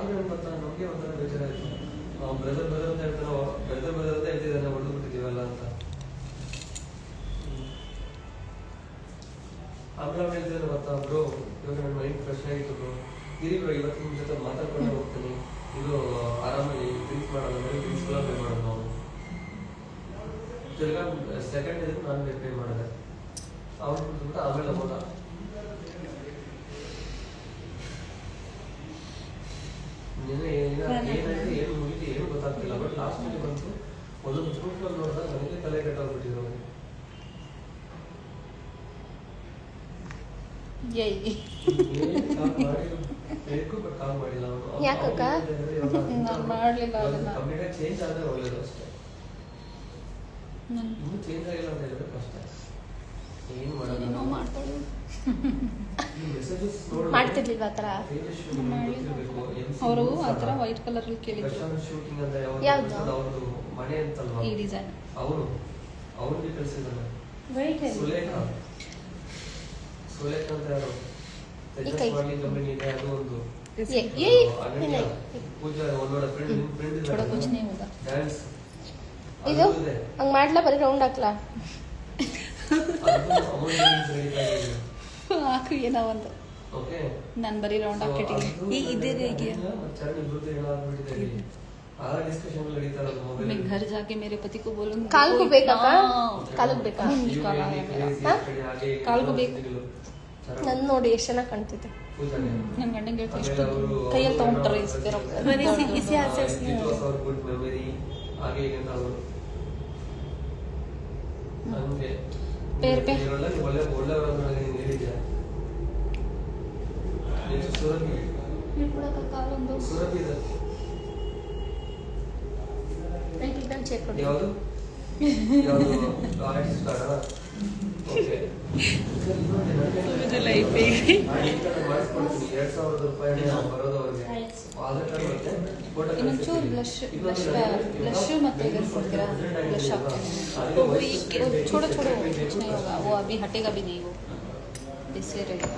ಆದ್ರೆ ಗೊತ್ತಾ ನಮಗೆ ಒಂಥರ ಬೇಜಾರಾಯ್ತು. ಬ್ರದರ್ ಅಂತ ಹೇಳ್ತಾನೆ, ಬ್ರದರ್ ಅಂತ ಹೇಳ್ತಿದ್ದಾನೆ, ಹೊಡೆದು ಬಿಟ್ಟಿದ್ದೀವಲ್ಲ ಅಂತ. ಆಮೇಲೆ ಹೇಳ್ತಿದ್ದಾನೆ ಗೊತ್ತಾ ಬ್ರೋ, ಇವಾಗ ನನ್ನ ಮೈಂಡ್ ಫ್ರೆಶ್ ಆಯಿತು ಬ್ರೋ, ಇರಿ ಬ್ರೋ ಇವತ್ತು ನಿಮ್ಮ ಜೊತೆ ಮಾತಾಡ್ಕೊಂಡು ಹೋಗ್ತೀನಿ, ಇದು ಆರಾಮಾಗಿ ಡ್ರಿಂಕ್ಸ್ ಮಾಡೋದು ಡ್ರಿಂಕ್ಸ್ ಎಲ್ಲ ಪೇ ಮಾಡೋದು ನಾವು. ತಿರ್ಗಾ ಸೆಕೆಂಡ್ ಇದಕ್ಕೆ ನಾನು ಪೇ ಮಾಡಿದೆ. ಅವ್ರು ಬಿಟ್ಬಿಟ್ಟು ಆಮೇಲೆ ಹೋದ. ಏನಾಯ್ತು ಏನು ಮುಗಿತು ಏನು ಗೊತ್ತಾಗ್ತಿಲ್ಲ. ಬಟ್ ಲಾಸ್ಟಲ್ಲಿ ಬಂತು ಒಂದೊಂದು ಗ್ರೂಪ್ನಲ್ಲಿ ನೋಡಿದಾಗ ನನಗೆ ತಲೆ ಕೆಟ್ಟೋಗ್ಬಿಟ್ಟಿದ್ರು. ಕಾಲ್ ಮಾಡಿಲ್ಲ ಕಂಪ್ಲೀಟಾಗಿ ಚೇಂಜ್ ಆದ್ರೆ ಒಳ್ಳೇದು ಅಷ್ಟೇ. ಇನ್ನೂ ಚೇಂಜ್ ಆಗಿಲ್ಲ ಅಂತ ಹೇಳಿದ್ರೆ ಕಷ್ಟ. ಏನು ಮಾಡೋದು ಮಾಡ್ತಿರ್ಲಿಲ್ಲ ಆ ಥರ. ಅವರು ಆ ಥರ ವೈಟ್ ಕಲರ್ ಕೇಳಿದ್ರು. ಯಾವುದು ಮನೆ ಅಂತಲ್ವಾ ಈ ಡಿಸೈನ್ ಅವ್ರಿಗೆ ಕಳಿಸಿದ್ದಾನೆ. ಸುಲೇಖ ಅಂತ ಯಾರು ತೇಜಸ್ವಾಮಿ ಕಂಪನಿ ಇದೆ, ಅದು ಒಂದು ಪೂಜಾ ಒಂದೋಡ ಫ್ರೆಂಡ್ ಡ್ಯಾನ್ಸ್ ಇದು ಹಂಗೆ ಮಾಡ್ಲಾ, ಬರೀ ರೌಂಡ್ ಹಾಕ್ಲಾ? ಹಾಕು ಏನೋ ಒಂದು. ನಾನು ಬರೀ ರೌಂಡ್ ಹಾಕಿಟ್ಟಿನಿ. ಈಗ ಇದೇ मैं घर जाके मेरे पति को बोलूंगी. काल को बेका काल बेका ಕಾಲ್ಗೂ ಬೇಕು. ನನ್ನ ನೋಡಿ ಎಷ್ಟು ಚೆನ್ನಾಗಿ ಕಾಣ್ತಿದೆ. ನನ್ನ ಗಂಡಂಗೆ ಹೇಳ್ತಾ ಇಷ್ಟು ಕೈಯಲ್ಲಿ ತೊಗೊಂಡ್ತಾರೆ ಇಸಿ ಆಸೆ. ಪೇರ್ ಪೇ ಕಾಲೊಂದು ಯಾವುದು ಲೈಫ್ ಇನ್ನೊಂಚೂರು ಬ್ಲಶ್ ಮತ್ತೆ इधर ಕೊಡ್ತೀರಾ ब्लश छोड़ो छोड़ो कुछ नहीं होगा, वो अभी हटेगा भी नहीं, वो ऐसे रहेगा.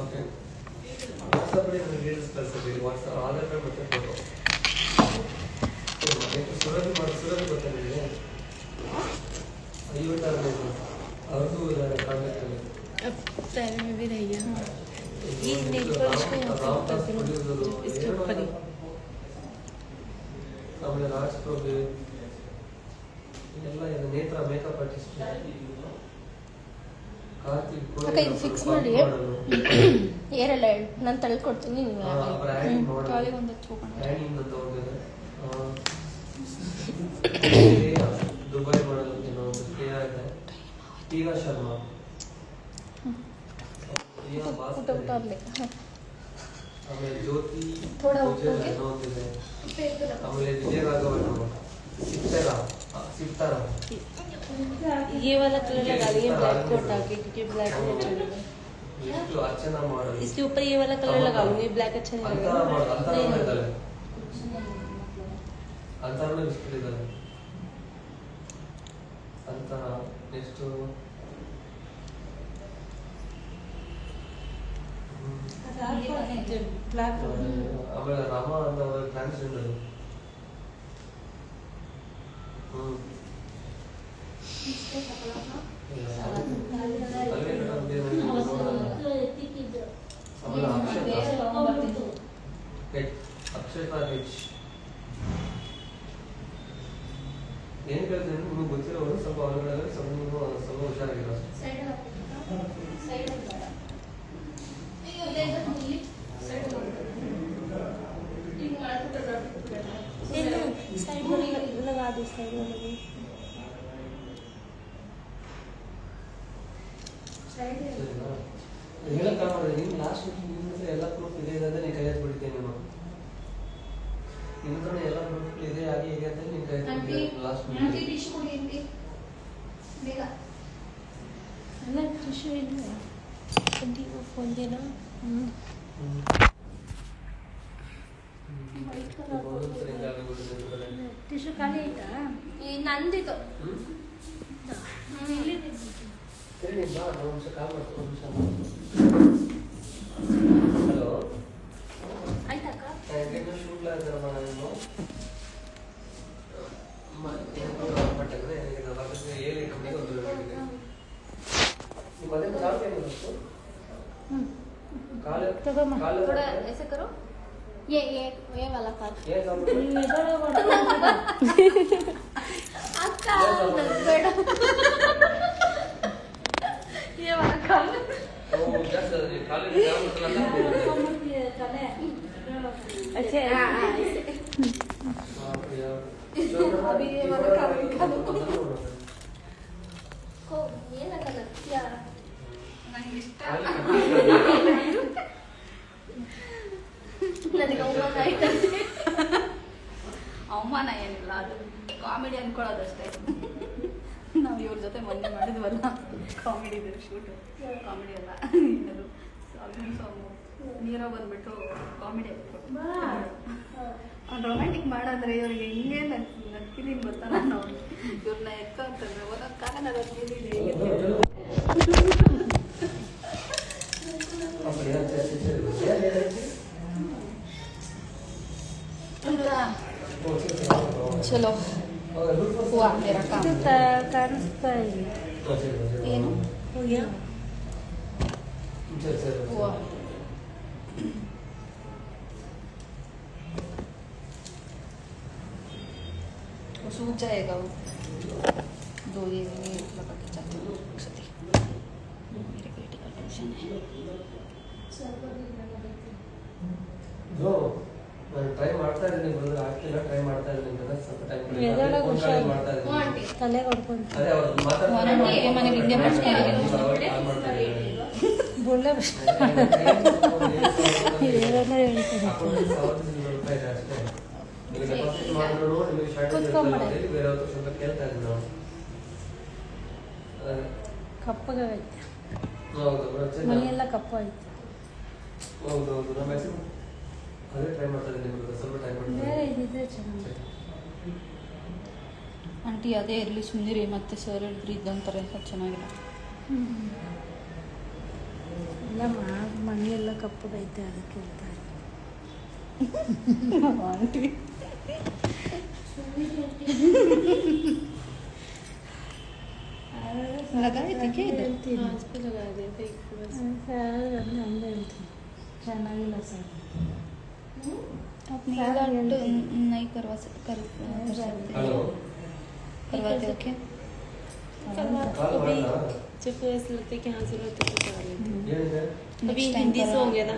ಓಕೆ ವಾಟ್ಸಪ್ ಡೀಟೇಲ್ಸ್ ಕಳಿಸ್ತೀವಿ. ವಾಟ್ಸಪ್ ಆಧಾರ್ ಕಾರ್ಡ್ ಮತ್ತೆ ಫೋಟೋ. ಸುರಭಿ ಗೊತ್ತಿಲ್ಲ ಅವ್ರದ್ದು ಕಾಂಟ್ಯಾಕ್ಟ್ ಅಲ್ಲಿ ಆಮೇಲೆ ರಾಜ್ ಪ್ರಭು ಎಲ್ಲ ನೇತ್ರ ಮೇಕಪ್ ಆರ್ಟಿಸ್ಟ್ ಇದು ಫಿಕ್ಸ್ ಮಾಡಿ ಏರೆಲ್ಲ ನಾನು ತಳ್ಕೊಡ್ತೀನಿ. ಖಾಲಿ ಒಂದು ದುಬೈ ಮಾಡಲು टीगा शर्मा ಆಮೇಲೆ ಜ್ಯೋತಿ ಆಮೇಲೆ ವಿಜಯ ರಾಘವನ್ सितारा ये वाला कलर लगा रही है ब्लैक कोट आके, क्योंकि ब्लैक में अच्छा लगेगा. इसको अच्छा ना मॉडल इसके ऊपर ये वाला कलर लगा लूंगी, ब्लैक अच्छा नहीं लगेगा. अंतर में डिस्प्ले कर अंतर नेक्स्ट ब्लैक ಆಮೇಲೆ ರಾಮ ಅಂತ ಟ್ರಾನ್ಸ್ಜೆಂಡರ್ ಅಕ್ಷತಾ ಹೆಚ್ ಏನ್ ಕೇಳ್ತೀನಿ ನಿಮ್ಗೆ ಗೊತ್ತಿರೋರು ಸ್ವಲ್ಪ ಹೊರಗಡೆ ಸ್ವಲ್ಪ ನೀವು ಸ್ವಲ್ಪ ಹುಷಾರಾಗಿರೋ लगा दो साइड में लगी ಹೇಳಕ್ ಮಾಡಿದ್ರೆ ನಿಮ್ ಲಾಸ್ಟ್ ಎಲ್ಲ ಪ್ರೂಫ್ ಇದೆ ಅಂದ್ರೆ ನೀನ್ ಕೈ ಬಿಡ್ತೇನೆ ನಾನು ನಿಮ್ ಕಡೆ ಎಲ್ಲ ಪ್ರೂಫ್ ಇದೆ ಹಾಗೆ ಹೇಗೆ ಅಂತ ನೀನ್ ಕೈ ಲಾಸ್ಟ್ ಅಲ್ಲ ಟಿಶ್ಯೂ ಇಲ್ಲ ಕಂಟಿನ್ಯೂ ಫೋನ್ ದೇನ ಟಿಶ್ಯೂ ಖಾಲಿ ಆಯ್ತಾ? ಈ ನಂದಿದು ಸರಿ ನೀನು ಬಾ ನಾನು ಒಂದು ಕಾಲ್ ಮಾಡ್ತೀನಿ ಒಂದು ನಿಮಿಷ ಹಲೋ ಆಯ್ತಕ್ಕ ಎಂಗೇಜ್ಮೆಂಟ್ ಶೂಟ್ಲ ಇದ್ದಾರಮ್ಮ ನಾನು ಪಟ್ಟಂದ್ರೆ ನನಗೆ ಬರ್ತೀನಿ ಹೇಳಿ ಕಮ್ಮಿ ಒಂದು ನಿಮ್ಮ ಮನೆ ಕಾಲು ಏನು ಬರುತ್ತೆ ಕಾಲು ಕಾಲು थोड़ा ऐसे करो ये वाला काट ಏನು ಕಾಲು अक्का बेटा ये वाला काट ಜಾಸ್ತಿ ಕಾಲು ಕಾಲು अच्छा अभी ये वाला काम को ये लगा क्या ನನಗೆ ಇಷ್ಟ ನನಗೆ ಅವಮಾನ ಆಯ್ತಂತೆ ಅವಮಾನ ಏನಿಲ್ಲ ಅದು ಕಾಮಿಡಿ ಅನ್ಕೊಳ್ಳೋದಷ್ಟೇ ನಾವು ಇವ್ರ ಜೊತೆ ಮೊನ್ನೆ ಮಾಡಿದ್ವಲ್ಲ ಕಾಮಿಡಿ ಶೂಟ್ ಕಾಮಿಡಿ ಅಲ್ಲ ಏನದು ಸಾಂಗು ನೀರೋ ಬಂದ್ಬಿಟ್ಟು ಕಾಮಿಡಿ ಅವ್ನು ರೊಮ್ಯಾಂಟಿಕ್ ಮಾಡಂದ್ರೆ ಇವ್ರಿಗೆ ಹಿಂಗೆ ನಕ್ಕಿದೀನಿ ಗೊತ್ತಾ ನಾನು ಇವ್ರನ್ನ ಎತ್ಕೊ ಅಂತಂದ್ರೆ ಒಂದೊಂದು ಕಾಲ ನಾನು ಚಲೋ हुआ मेरा काम ಕಾಣಿಸ್ತಾ ಇಲ್ಲ ಏನು ಹೋಗ್ಯಾ हुआ वो सूख जाएगा वो 2 दिन में लगा के जाते हैं अक्षते मेरे बेटे का ट्यूशन है जो ನಾನು ಟ್ರೈ ಮಾಡ್ತಾ ಇದ್ದೀನಿ ಬ್ರದರ್ ಆಗ್ತಿಲ್ಲ ಟ್ರೈ ಮಾಡ್ತಾ ಇದ್ದೀನಿ ಬ್ರದರ್ ಸ್ವಲ್ಪ ಟೈಮ್ ಎದೆಯೊಳಗೆ ಹುಷಾರು. ಮಾಡ್ತಾ ಇದ್ದೀನಿ ತಲೆ ಹೊಡ್ಕೊಂಡು ಅದೇ ಅವ್ರು ವಾರಂಟಿ ಮನೆಗೆ ಹಿಂದೆ ಬರ್ಸ್ಕೊಂಡು ಬೊಳ್ಳೆ ಏನೆಲ್ಲ ಹೇಳ್ತಾರೆ ಕಪ್ಪಗಾಗೈತೆ ಮೈಯೆಲ್ಲ ಕಪ್ಪಾಯ್ತು ಹೌದೌದು ನಮ್ಮ ಅದೇ ಟ್ರೈ ಮಾಡ್ತಾ ಇದ್ದೀನಿ ಸ್ವಲ್ಪ ಟೈಮ್ ಬೇರೆ ಇದಿದ್ರೆ ಚೆನ್ನಾಗಿ ಆಂಟಿ ಅದೇ ಇರಲಿ ಸುಮ್ಮನಿರಿ ಮತ್ತೆ ಸರ್ ಹೇಳಿದ್ರು ಇದ್ದಂತಾರೆ ಅದು ಚೆನ್ನಾಗಿಲ್ಲ ಎಲ್ಲ ಮೈಯೆಲ್ಲ ಕಪ್ಪಗೈತೆ ಅದಕ್ಕೆ ಹೇಳ್ತಾರೆ ಆಂಟಿ लगाए थे क्या इधर ಲगा ಹಂಗೆ ಹೇಳ್ತೀನಿ ಚೆನ್ನಾಗಿಲ್ಲ ಸರ್ आप नेल आर्ट नहीं करवा सकते हेलो करवाते हो क्या अभी जब ऐसा लगता है कि हाँ जरूरत है तो करा लेते हैं। ಏನಿದೆ अभी हिंदी सॉन्ग है ना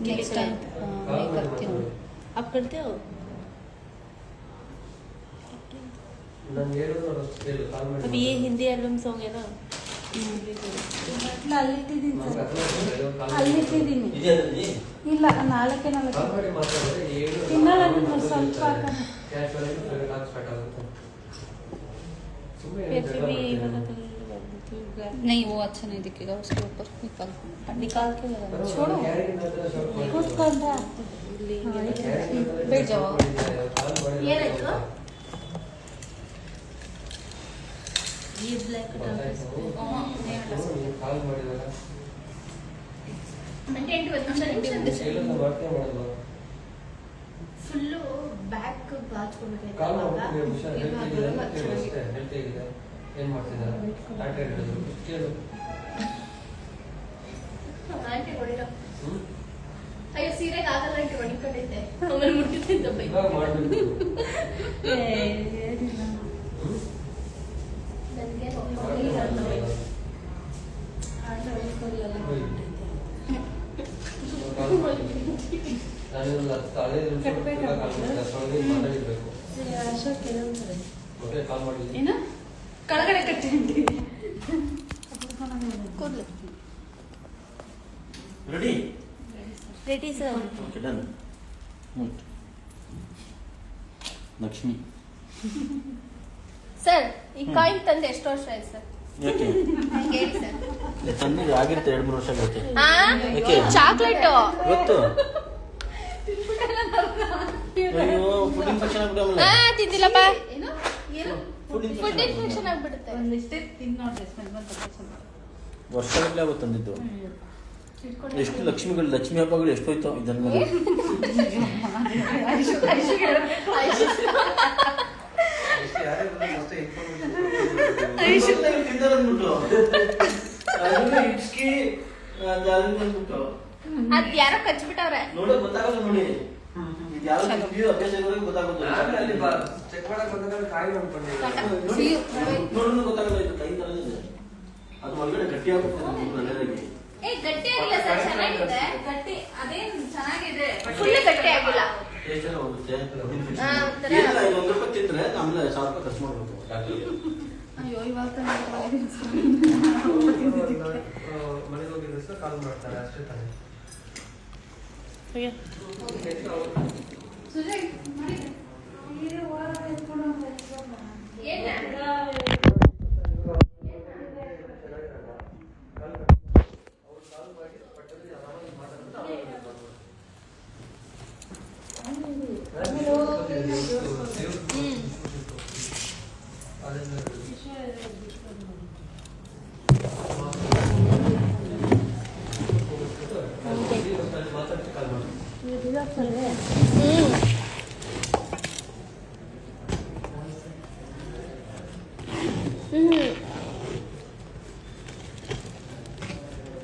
नेक्स्ट टाइम मैं करती हूँ आप करते हो ನಾನು ಹೇಳಿದ್ರು ಅಷ್ಟು ಕೇಳು ಕಾಲ್ ಮಾಡಿ अभी ये हिंदी एल्बम सॉन्ग है ना ಅಲ್ಲಿಟ್ಟಿದ್ದೀನಿ ಇಲ್ಲ ನಾಲ್ಕೆ ಕಾಲ್ ಮಾಡಿ ಮಾತಾಡಿದ್ರೆ ಏನು ತಿನ್ನಲ್ಲ ನಿಮ್ಮ ಸ್ವಲ್ಪ ಕ್ಯಾಶ್ ಅಲ್ಲಿ ಕಾಲ್ ಸ್ಟಾರ್ಟ್ ಆಗುತ್ತೆ ಸುಮ್ಮನೆ फिर भी ये वाला कलर नहीं वो अच्छा नहीं दिखेगा उसके ऊपर निकाल के लगा छोड़ो ಕೂತ್ಕೊಂಡ್ರೆ बैठ जाओ ಏನಾಯ್ತು ये ब्लैक ಕಾಲ್ ಮಾಡಿದಾಗ ಕೇಳೋದು ಮಾಡ್ತೇ ಮಾಡಲ್ವಾ ಫುಲ್ಲು ಬ್ಯಾಕ್ ಬಾಚ್ಕೊಳ್ಬೇಕು ಕಾಲ್ ಮಾಡ್ಬಿಟ್ಟು ಹುಷಾರ್ ಹೇಳ್ತಿದ್ದೀರ ಕೇಳು ಅಷ್ಟೇ ಹೇಳ್ತಿದ್ದೀರ ಏನ್ ಮಾಡ್ತಿದ್ದೀರ ಡಾಕ್ಟರ್ ಹೇಳಿದ್ರು ಕೇಳು ಆಂಟಿ ಹೊಡಿರೋ ಹ್ಮ್ ಅಯ್ಯೋ ಸೀರೆಗೆ ಆಗಲ್ಲ ಆಂಟಿ ಹೊಡಿಕೊಂಡಿದ್ದೆ ಆಮೇಲೆ ಮುಟ್ಟಿದ್ದ ಬೈ ಇವಾಗ ಮಾಡ್ಬೇಕು ನನಗೆ ನಾನಿಲ್ಲ ತಲೆ ಮಾತಾಡಿರ್ಬೇಕು ಅಶೋಕ್ ಏನಂತಾರೆ ಮತ್ತೆ ಕಾಲ್ ಮಾಡಿದ್ದೀನಿ ಏನು ಕೆಳಗಡೆ ಕಟ್ಟಿ ಆಂಟಿ ಕೂದಲು ready ready sir okay done Lakshmi sir ಈ ಕಾಯಿನ್ ತಂದೆ ಎಷ್ಟು ವರ್ಷ ಆಯ್ತು ಸರ್ ಯಾಕೆ ಹಂಗೆ ಹೇಳಿ ಸರ್ ತಂದಿಗೆ ಆಗಿರುತ್ತೆ 2-3 ವರ್ಷ ಆಗುತ್ತೆ ಈ ಚಾಕ್ಲೇಟ್ ಗೊತ್ತು ಅಯ್ಯೋ ಫುಡ್ ಇನ್ಫೆಕ್ಷನ್ ಆಗ್ಬಿಟ್ಟು ಆಮೇಲೆ ತಿಂದಿಲ್ಲಪ್ಪ ಏನು ಏನು ಫುಡ್ ಫುಡ್ ಇನ್ಫೆಕ್ಷನ್ ಆಗ್ಬಿಡುತ್ತೆ. ಒಂದಿಷ್ಟೇ ತಿನ್ನೋಡ್ರಿ ಸ್ಮೆಲ್ ಬಂತ ಸ್ವಲ್ಪ. ವರ್ಷಗಟ್ಟಲೆ ಆಗುತ್ತೆ ತಂದಿದ್ದು. ಎಷ್ಟು ಲಕ್ಷ್ಮಿಗಳು ಲಕ್ಷ್ಮಿ ಹಬ್ಬಗಳು ಎಷ್ಟೋಯ್ತು ಇದನ್ನ ಯಾರೇ ಬಂದ್ರು ಅಷ್ಟೇ ಅದ್ ಯಾರೋ ಕಚ್ಬಿಟ್ಟವ್ರೆ. ನೋಡಿ ಗೊತ್ತಾಗಲ್ಲ ನೋಡಿ ಯಾರು ಅಭ್ಯಾಸ ಗೊತ್ತಾಗುತ್ತೆ ಚೆಕ್ ಮಾಡಕ್ ಬಂದಾಗ ಕಾಯಿ ಅನ್ಕೊಂಡೆ ನೋಡಿದ್ರೆ ಗೊತ್ತಾಗಲ್ಲ ಇದು ಕೈ ತರ ಇದೆ ಅದು ಒಳಗಡೆ ಗಟ್ಟಿ ಆಗುತ್ತೆ ನನ್ನದಾಗಿ ಗಟ್ಟಿಯಾಗಿಲ್ಲ ಸರ್, ಚೆನ್ನಾಗಿದೆ. ಗಟ್ಟಿ ಅದೇನ್ ಚೆನ್ನಾಗಿದೆ ಫುಲ್ ಗಟ್ಟಿ ಆಗಿಲ್ಲ. ಟೇಸ್ಟ್ ಎಲ್ಲ ಹೋಗುತ್ತೆ ಒಂಥರ ಏನಿಲ್ಲ ಇದು 1 ರೂಪಾಯಿ ತಿಂದ್ರೆ ಆಮೇಲೆ 1000 ರೂಪಾಯಿ ಖರ್ಚು ಮಾಡ್ಬೇಕು ಡಾಕ್ಟರ್ಗೆ. ಅಯ್ಯೋ ಇವಾಗ ಮನೆಗೆ ಹೋಗಿದ್ರೆ ಸರ್ ಕಾಲ್ ಮಾಡ್ತಾರೆ ಅಷ್ಟೇ ತಾನೆ. ಸುಜಯ್ ಮಾಡಿ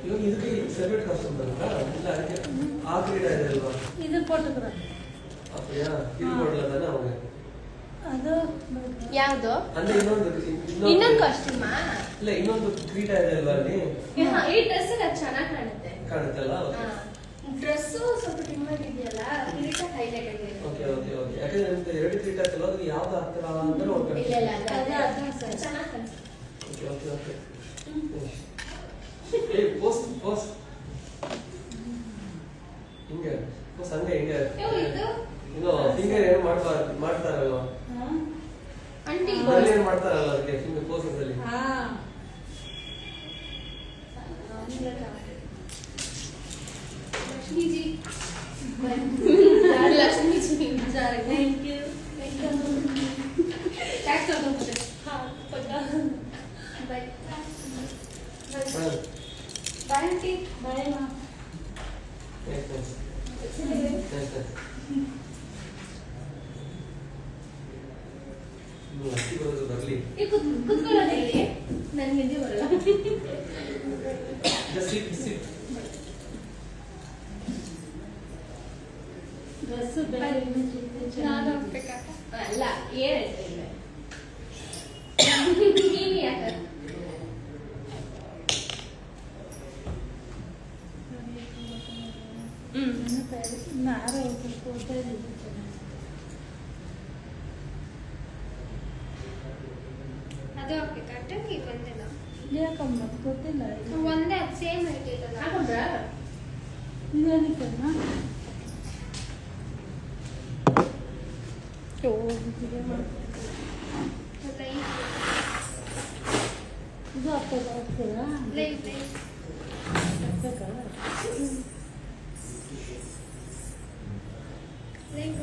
ಇವಾಗ ಇದಕ್ಕೆ ಸೆಪರೇಟ್ ಕಾಸ್ಟ್ ಬರುತ್ತಾ ಇಲ್ಲ ಅದಕ್ಕೆ ಆ ಕ್ರೀಡ ಇದೆ ಅಲ್ವಾ ಇದು ಕೊಟ್ಟಿದ್ರ அப்படியா ಇದು ಕೊಡಲ್ಲ ತಾನೆ ಅವಾಗ ಅದು ಯಾವ್ದು? ಅಂದ್ರೆ ಇನ್ನೊಂದು ಕಾಸ್ಟ್ಯೂಮ್ ಇಲ್ಲ ಇನ್ನೊಂದು ಕ್ರೀಡ ಇದೆ ಅಲ್ವಾ ಅಲ್ಲಿ ಈ ಡ್ರೆಸ್ ಚೆನ್ನಾಗಿ ಕಾಣುತ್ತೆ. ಕಾಣುತ್ತಲ್ಲ ಡ್ರೆಸ್ ಸ್ವಲ್ಪ ಡಿಮ್ ಆಗಿದೆಯಲ್ಲ, ಕಿರೀಟ ಹೈಲೈಟ್ ಆಗಿದೆ. ಓಕೆ ಓಕೆ ಓಕೆ ಯಾಕಂದ್ರೆ ನಿಮ್ದು 2 ಕ್ರೀಡ ಆಗ್ತಲ್ಲ ಅದು ಯಾವ್ದು ಆಗ್ತಾರ ಅಂತ ನೋಡ್ಕೊಂಡು ಇಲ್ಲ ಇಲ್ಲ ಚೆನ್ನಾಗಿ ಕಾಣಿಸುತ್ತೆ. ಓಕೆ ಓಕೆ ಓಕೆ ಏ ಪೋಸ್ಟ್ ಹಿಂಗೆ ಪೋಸ್ಟ್ ಹಂಗೆ ಹಿಂಗೆ ಇದು ಇನ್ನು ಫಿಂಗರ್ ಏನು ಮಾಡ್ತಾರಲ್ವಾ ಆಂಟಿ ಅಲ್ಲಿ ಏನು ಮಾಡ್ತಾರಲ್ಲ ಅದಕ್ಕೆ ಫಿಂಗರ್ ಪೋಸಸ್ ಅಲ್ಲಿ Lakshmi ji Lakshmi ji thank you tax ತಗೊಂಡ್ಬಿಟ್ಟೆ. Bye bye aunty. ಬಾಯ್ ಮಾ ಅಕ್ಕಿ ಬರೋದು ಬರ್ಲಿ ಕುತ್ಕೊಳ್ಳೋದಿಲ್ಲಿ ನನ್ಗೆ ನಿದ್ದೆ ಬರಲ್ಲ. ಸಿಟ್ ಡ್ರೆಸ್ ಬೇರೆ ನಾನು ಹೋಗ್ಬೇಕಾ? ಅಲ್ಲ ಏನೈತೆ ಇಲ್ಲಿ ನೀನು ಯಾಕೆ ನಾರು ಕೊಡ್ತಾ ಅದು ಹೋಗ್ಬೇಕಾ? ಟಂಗಿ ಬಂದಿಲ್ಲ. ಯಾಕಮ್ಮ ಗೊತ್ತಿಲ್ಲ ಒಂದೇ ಸೇಮ್ ಐತೈತಲ್ಲ. ಹಾಕೊಂಡ್ರಾ? ಇದಕ್ಕಮ್ಮ ಇದು ಆಗ್ತದ ಆಗ್ತದಾ ಲೈವ್ ಲೈವ್ ಆಗ್ಬೇಕಾ ಲೈವ್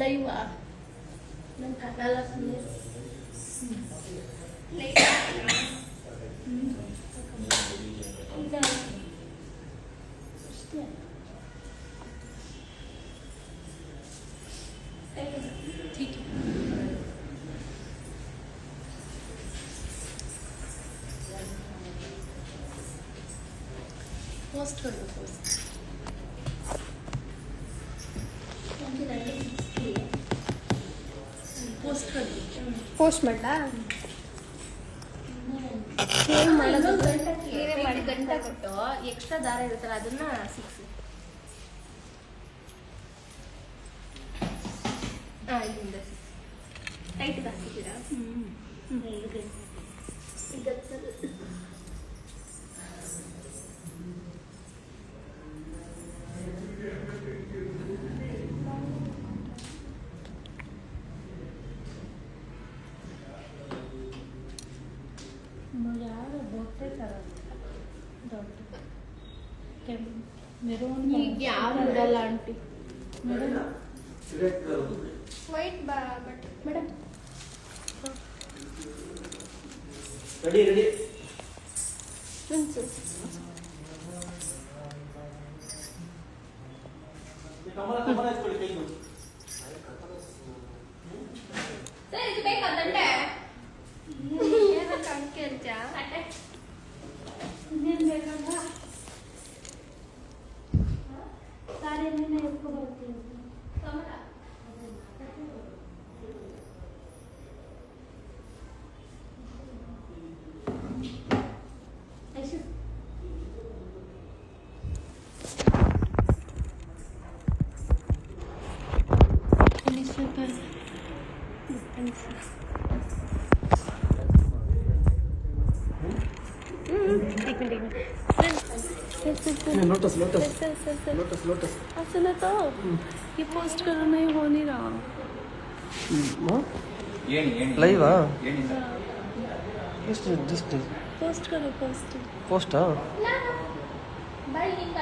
ಲೈವಾ ನನ್ನ ಕನ್ನಡ ಸುಮ್ಮನೆ ಲೈವ್ ಈಗ ಅಷ್ಟೇ ठीक है पोस्ट कर दो पोस्ट पोस्ट कर दो ಪೋಸ್ಟ್ ಮಾಡ್ಲಾ? ಸೇವ್ ಮಾಡೋದು ಗಂಟ ಕೊಟ್ಟು ಎಕ್ಸ್ಟ್ರಾ ದಾರ ಇರುತ್ತಲ್ಲ ಅದನ್ನ ಸಿಕ್ಸಿ. ಇಲ್ಲಿಂದ ಟೈಟ್ ಹಾಕಿದ್ದೀರಾ? ಯಾರು ಬೊಟ್ಟೆ ತರೋದು ದೊಡ್ಡ ಮೆರೂನ್ ಈಗ ಯಾರು ಇರಲ್ಲ aunty. Maroon white but madam ready ready Kamala Kamala ಎತ್ಕೊಳ್ಳಿ ಕೈಗೆ. ಸರ್ ಇದು ಬೇಕಾ ದಂಡೆ ಏನಕ್ಕೆ ಅಂಕೆ ಅಂತ ಅಟ್ಟೆ ಇನ್ನೇನು ಬೇಕಂತ ಸಾರಿಯನ್ನೇ ಎತ್ಕೊ ಬರ್ತೀನಿ Kamala Aishu lotus lotus lotus lotus सुना तो ये पोस्ट करो नहीं हो नहीं रहा लाइव ಏನಿಲ್ಲ जस्ट पोस्ट करो पोस्ट पोस्ट ಬೈ ನಿಂಗೆ